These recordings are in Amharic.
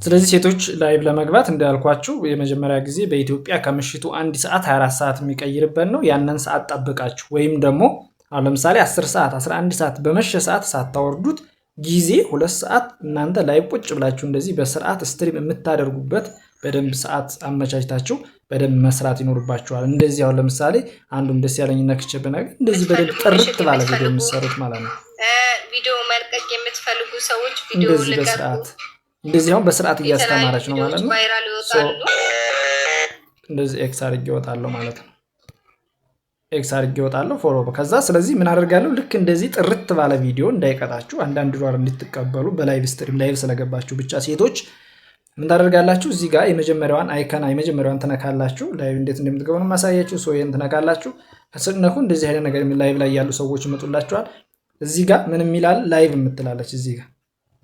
ስለዚህ ሴቶች ላይቭ ለመግባት እንዳልኳችሁ የመጀመሪያ ጊዜ በኢትዮጵያ ከምሽቱ 1 ሰዓት 24 ሰዓት የሚቀይርበት ነው። ያንን ሰዓት ጠብቃችሁ ወይም ደግሞ አሁን ለምሳሌ 10 ሰዓት 11 ሰዓት በመሸ ሰዓት ሳታወርዱት ጊዜ 2 ሰዓት እናንተ ላይቭ ቁጭ ብላችሁ እንደዚህ በስርዓት ስትሪም የምታደርጉበት በደንብ ሰዓት አመቻችታችሁ በደንብ መስራት ይኖርባችኋል። እንደዚህ አሁን ለምሳሌ አንዱን ደስ ያለኝ ነክቼ ብነግር እንደዚህ በደንብ ጥርት ባለ ቪዲዮ የምትሰሩት ማለት ነው። ቪዲዮ መልቀቅ የምትፈልጉ ሰዎች ቪዲዮ በስርዓት እንደዚህ አሁን በስርዓት እያስተማረች ነው ማለት ነው። እንደዚህ ኤክስ አድርጌ እወጣለሁ ማለት ነው። ኤክስ አድርጌ እወጣለሁ ፎሎ ከዛ ስለዚህ ምን አደርጋለሁ ልክ እንደዚህ ጥርት ባለ ቪዲዮ እንዳይቀጣችሁ አንዳንድ ዶላር እንድትቀበሉ በላይቭ ስትሪም ላይቭ ስለገባችሁ ብቻ ሴቶች ምን ታደርጋላችሁ እዚህ ጋር የመጀመሪያዋን አይከን የመጀመሪያዋን ትነካላችሁ። ላይቭ እንዴት እንደምትገቡ ነው ማሳያችሁ። ሶየን ትነካላችሁ። ከስነኩ እንደዚህ አይነት ነገር ላይቭ ላይ ያሉ ሰዎች ይመጡላችኋል። እዚህ ጋር ምን የሚላል ላይቭ የምትላለች እዚህ ጋር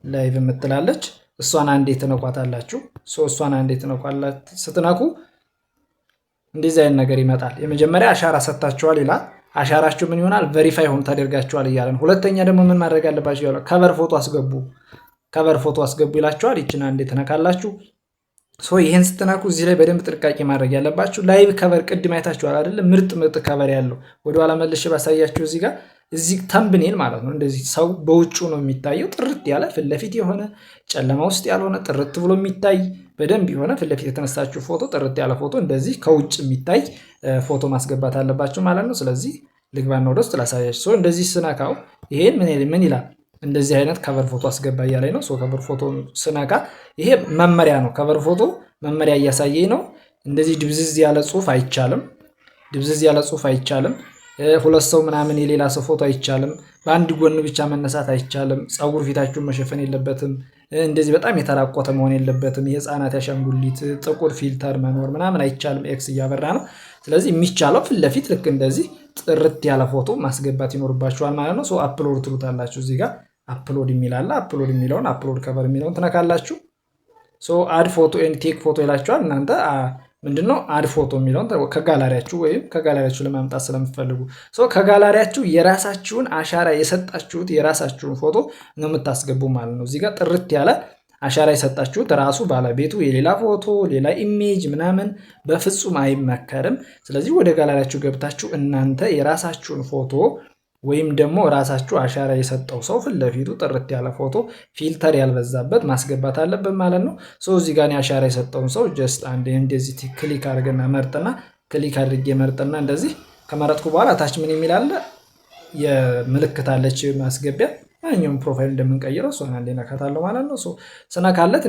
ላይቭ የምትላለች እሷን አንዴ ትነኳታላችሁ። እሷን አንዴ ትነኳላችሁ። ስትነኩ እንደዚህ አይነት ነገር ይመጣል። የመጀመሪያ አሻራ ሰጣችኋል ይላል። አሻራችሁ ምን ይሆናል ቬሪፋይ ሆም ታደርጋችኋል ይላል። ሁለተኛ ደግሞ ምን ማድረግ አለባችሁ ይላል። ከቨር ፎቶ አስገቡ ከቨር ፎቶ አስገቡ ይላችኋል። ይችና አንዴ ትነካላችሁ። ይሄን ስትነኩ እዚህ ላይ በደንብ ጥንቃቄ ማድረግ ያለባችሁ ላይቭ ከቨር ቅድም አይታችኋል አይደል? ምርጥ ከቨር ያለው ወደ ኋላ መልሼ ባሳያችሁ እዚህ ጋር እዚህ ተምብኔል ማለት ነው። እንደዚህ ሰው በውጩ ነው የሚታየው ጥርት ያለ ፊት ለፊት የሆነ ጨለማ ውስጥ ያልሆነ ጥርት ብሎ የሚታይ በደንብ የሆነ ፊት ለፊት የተነሳችሁ ፎቶ ጥርት ያለ ፎቶ እንደዚህ ከውጭ የሚታይ ፎቶ ማስገባት አለባችሁ ማለት ነው። ስለዚህ ልግባና ወደ ውስጥ ላሳያችሁ። እንደዚህ ስነካው ይሄን ምን ይላል እንደዚህ አይነት ከቨር ፎቶ አስገባ እያለኝ ነው። ከቨር ፎቶ ስነካ ይሄ መመሪያ ነው። ከቨር ፎቶ መመሪያ እያሳየኝ ነው። እንደዚህ ድብዝዝ ያለ ጽሁፍ አይቻልም። ድብዝዝ ያለ ጽሁፍ አይቻልም። ሁለት ሰው ምናምን የሌላ ሰው ፎቶ አይቻልም። በአንድ ጎን ብቻ መነሳት አይቻልም። ፀጉር ፊታችሁን መሸፈን የለበትም። እንደዚህ በጣም የተራቆተ መሆን የለበትም። የህፃናት ያሻንጉሊት ጥቁር ፊልተር መኖር ምናምን አይቻልም። ኤክስ እያበራ ነው። ስለዚህ የሚቻለው ፊት ለፊት ልክ እንደዚህ ጥርት ያለ ፎቶ ማስገባት ይኖርባችኋል ማለት ነው። አፕሎድ ትሉታላችሁ። እዚህ ጋር አፕሎድ የሚል አለ። አፕሎድ የሚለውን አፕሎድ ከቨር የሚለውን ትነካላችሁ። አድ ፎቶ ኤንድ ቴክ ፎቶ ይላችኋል። እናንተ ምንድነው አድ ፎቶ የሚለውን ከጋላሪያችሁ ወይም ከጋላሪያችሁ ለማምጣት ስለምትፈልጉ ከጋላሪያችሁ የራሳችሁን አሻራ የሰጣችሁት የራሳችሁን ፎቶ ነው የምታስገቡ ማለት ነው። እዚህ ጋር ጥርት ያለ አሻራ የሰጣችሁት ራሱ ባለቤቱ የሌላ ፎቶ ሌላ ኢሜጅ ምናምን በፍጹም አይመከርም። ስለዚህ ወደ ጋላሪያችሁ ገብታችሁ እናንተ የራሳችሁን ፎቶ ወይም ደግሞ ራሳችሁ አሻራ የሰጠው ሰው ፊት ለፊቱ ጥርት ያለ ፎቶ ፊልተር ያልበዛበት ማስገባት አለበት ማለት ነው። እዚህ ጋር አሻራ የሰጠውን ሰው ጀስት አንዴ እንደዚህ ክሊክ አድርገና መርጥና ክሊክ አድርጌ መርጥና እንደዚህ ከመረጥኩ በኋላ ታች ምን የሚል አለ የምልክት አለች ማስገቢያ ማንኛውም ፕሮፋይል እንደምንቀይረው እሷን አንዴ ነካታለሁ ማለት ነው። ስነካለት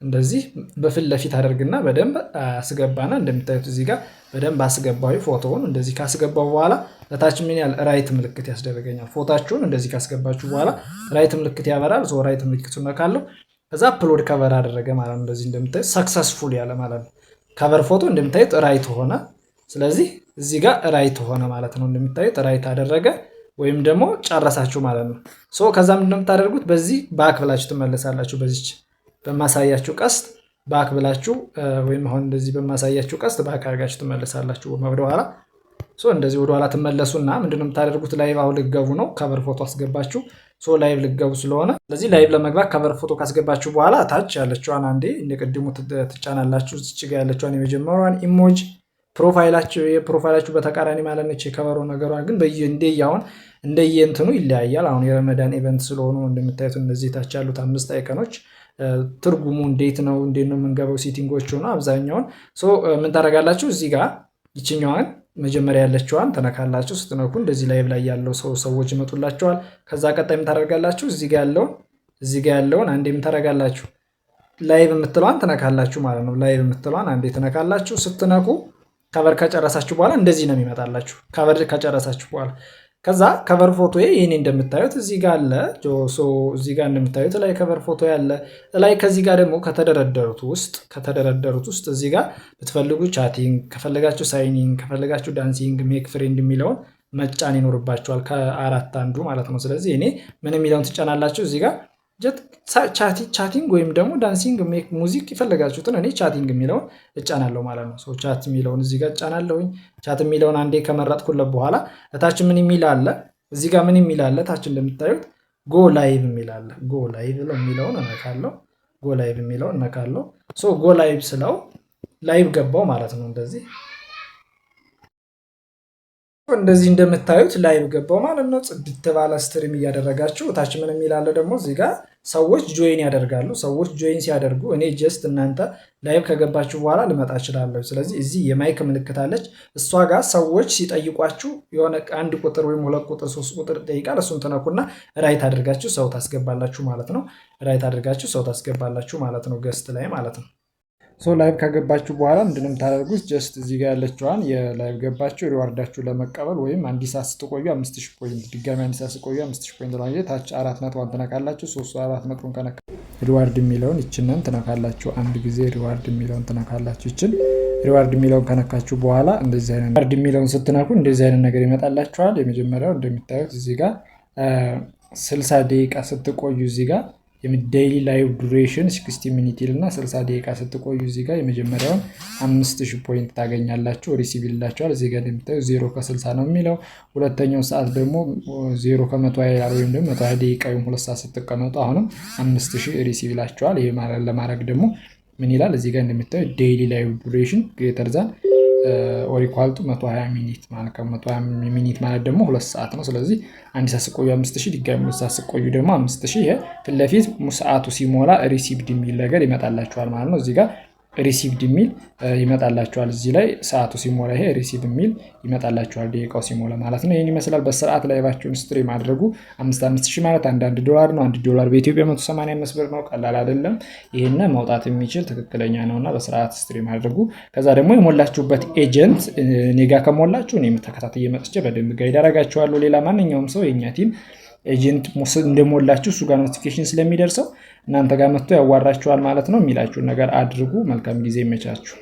እንደዚህ በፊት ለፊት አደርግና በደንብ አስገባና እንደምታዩት እዚህ ጋር በደንብ አስገባው ፎቶውን እንደዚህ ካስገባው በኋላ ለታች ምን ያህል ራይት ምልክት ያስደርገኛል። ፎታችሁን እንደዚህ ካስገባችሁ በኋላ ራይት ምልክት ያበራል። ራይት ምልክቱን ነካለሁ። ከዛ አፕሎድ ከቨር አደረገ ማለት ነው። እንደዚህ እንደምታዩት ሰክሰስፉል ያለ ማለት ነው። ከቨር ፎቶ እንደምታዩት ራይት ሆነ። ስለዚህ እዚህ ጋር ራይት ሆነ ማለት ነው። እንደምታዩት ራይት አደረገ ወይም ደግሞ ጨረሳችሁ ማለት ነው። ከዛ ምንድነው የምታደርጉት በዚህ ባክ ብላችሁ ትመለሳላችሁ። በዚች በማሳያችሁ ቀስት ባክ ብላችሁ ወይም አሁን እንደዚህ በማሳያችሁ ቀስት ባክ አድርጋችሁ ትመለሳላችሁ ወደ ኋላ። እንደዚህ ወደ ኋላ ትመለሱና ምንድነው የምታደርጉት ላይቭ አሁን ልትገቡ ነው። ከቨር ፎቶ አስገባችሁ ላይቭ ልትገቡ ስለሆነ ስለዚህ ላይቭ ለመግባት ከቨር ፎቶ ካስገባችሁ በኋላ ታች ያለችዋን አንዴ እንደቀድሙ ትጫናላችሁ። እዚህ ጋር ያለችዋን የመጀመሪያዋን ኢሞጂ ፕሮፋይላችሁ በተቃራኒ ማለት ነው። የከቨሩ ነገሯ ግን እንደየእንትኑ ይለያያል። አሁን የረመዳን ኢቨንት ስለሆኑ እንደምታዩት እነዚህ ታች ያሉት 5 አይከኖች ትርጉሙ እንዴት ነው የምንገባው ሴቲንጎች ሆነ አብዛኛውን ምን ታደርጋላችሁ እዚህ ጋር ይችኛዋን መጀመሪያ ያለችዋን ተነካላችሁ። ስትነኩ እንደዚህ ላይቭ ላይ ያለው ሰዎች ይመጡላችኋል። ከዛ ቀጣይ ምን ታደርጋላችሁ እዚህ ጋር ያለውን አንዴ ምን ታደርጋላችሁ ላይቭ የምትለዋን ትነካላችሁ ማለት ነው። ላይቭ የምትለዋን አንዴ ትነካላችሁ። ስትነኩ ከቨር ከጨረሳችሁ በኋላ እንደዚህ ነው የሚመጣላችሁ። ከቨር ከጨረሳችሁ በኋላ ከዛ ከቨር ፎቶ ይሄን እንደምታዩት እዚህ ጋር አለ። እዚህ ጋር እንደምታዩት ላይ ከቨር ፎቶ ያለ ላይ ከዚህ ጋር ደግሞ ከተደረደሩት ውስጥ እዚህ ጋር ብትፈልጉ ቻቲንግ ከፈለጋችሁ ሳይኒንግ ከፈለጋችሁ ዳንሲንግ ሜክ ፍሬንድ የሚለውን መጫን ይኖርባችኋል። ከአራት አንዱ ማለት ነው። ስለዚህ እኔ ምን የሚለውን ትጫናላችሁ እዚህ ጋር ቻቲንግ ወይም ደግሞ ዳንሲንግ ሜክ ሙዚክ ይፈልጋችሁትን እኔ ቻቲንግ የሚለውን እጫናለሁ ማለት ነው። ቻት የሚለውን እዚህ ጋር እጫናለሁኝ። ቻት የሚለውን አንዴ ከመረጥኩለት በኋላ ታች ምን የሚል አለ እዚህ ጋር ታች እንደምታዩት ጎ ላይቭ የሚል አለ። ጎ ላይቭ የሚለውን እነካለሁ። ጎ ላይቭ የሚለው እነካለው። ጎ ላይቭ ስለው ላይቭ ገባው ማለት ነው። እንደዚህ እንደምታዩት ላይቭ ገባው ማለት ነው። ጽድት ባለ ስትሪም እያደረጋችሁ ታች ምን የሚላለ ደግሞ እዚህ ጋር ሰዎች ጆይን ያደርጋሉ። ሰዎች ጆይን ሲያደርጉ እኔ ጀስት እናንተ ላይቭ ከገባችሁ በኋላ ልመጣ እችላለሁ። ስለዚህ እዚህ የማይክ ምልክት አለች። እሷ ጋር ሰዎች ሲጠይቋችሁ የሆነ 1 ቁጥር ወይም 2 ቁጥር 3 ቁጥር ይጠይቃል። እሱን ትነኩና ራይት አድርጋችሁ ሰው ታስገባላችሁ ማለት ነው። ራይት አድርጋችሁ ሰው ታስገባላችሁ ማለት ነው፣ ገስት ላይ ማለት ነው። ላይቭ ከገባችሁ በኋላ ምንድነው የምታደርጉት? ጀስት እዚህ ጋር ያለችዋን የላይቭ ገባችሁ ሪዋርዳችሁ ለመቀበል ወይም 1 ሰዓት ስትቆዩ 5000 ፖይንት ድጋሚ 1 ሰዓት ስትቆዩ 5000 ፖይንት ለማግኘት ታች 4 ነጥቧን ትነካላችሁ። 4 ነጥቡን ከነካ ሪዋርድ የሚለውን ይችንን ትነካላችሁ። አንድ ጊዜ ሪዋርድ የሚለውን ትነካላችሁ። ይችን ሪዋርድ የሚለውን ከነካችሁ በኋላ እንደዚህ አይነት ሪዋርድ የሚለውን ስትነኩ እንደዚህ አይነት ነገር ይመጣላችኋል። የመጀመሪያው እንደምታዩት እዚህ ጋር 60 ደቂቃ ስትቆዩ እዚህ ጋር ዴይሊ ላይቭ ዱሬሽን 60 ሚኒት ይልና 60 ደቂቃ ስትቆዩ እዚህ ጋር የመጀመሪያውን 5000 ፖይንት ታገኛላችሁ። ሪሲቭ ይላችኋል። እዚህ ጋር እንደምታዩ 0 ከ60 ነው የሚለው። ሁለተኛው ሰዓት ደግሞ 0 ከ120 ይላል። ወይም ደግሞ 120 ደቂቃ ወይም 2 ሰዓት ስትቀመጡ አሁንም 5000 ሪሲቭ ይላችኋል። ይሄ ማለት ለማድረግ ደግሞ ምን ይላል? እዚህ ጋር እንደምታዩ ዴይሊ ላይቭ ዱሬሽን ግሬተር ዛን ኦር ኢኳል ቱ 120 ሚኒት ማለት ከ120 ሚኒት ማለት ደግሞ 2 ሰዓት ነው። ስለዚህ 1 ሰዓት ስቆዩ 5000 ድጋሚ 2 ሰዓት ስቆዩ ደግሞ 5000። ይሄ ፊት ለፊት ሰዓቱ ሲሞላ ሪሲቭድ የሚል ነገር ይመጣላችኋል ማለት ነው። እዚህ ጋር ሪሲቭድ የሚል ይመጣላችኋል። እዚህ ላይ ሰዓቱ ሲሞላ ይሄ ሪሲቭ የሚል ይመጣላችኋል፣ ደቂቃው ሲሞላ ማለት ነው። ይህን ይመስላል። በስርዓት ላይቫችሁን ስትሪም አድርጉ። 5000 ማለት $1 ነው። $1 በኢትዮጵያ 185 ብር ነው። ቀላል አይደለም። ይህን ማውጣት የሚችል ትክክለኛ ነውና በስርዓት ስትሪም አድርጉ። ከዛ ደግሞ የሞላችሁበት ኤጀንት እኔ ጋር ከሞላችሁ እኔም ተከታትዬ መጥቼ በደንብ ጋይድ አደርጋችኋለሁ። ሌላ ማንኛውም ሰው የኛ ቲም ኤጀንት እንደሞላችሁ እሱ ጋር ኖቲፊኬሽን ስለሚደርሰው እናንተ ጋር መጥቶ ያዋራችኋል ማለት ነው። የሚላችሁን ነገር አድርጉ። መልካም ጊዜ ይመቻችሁ።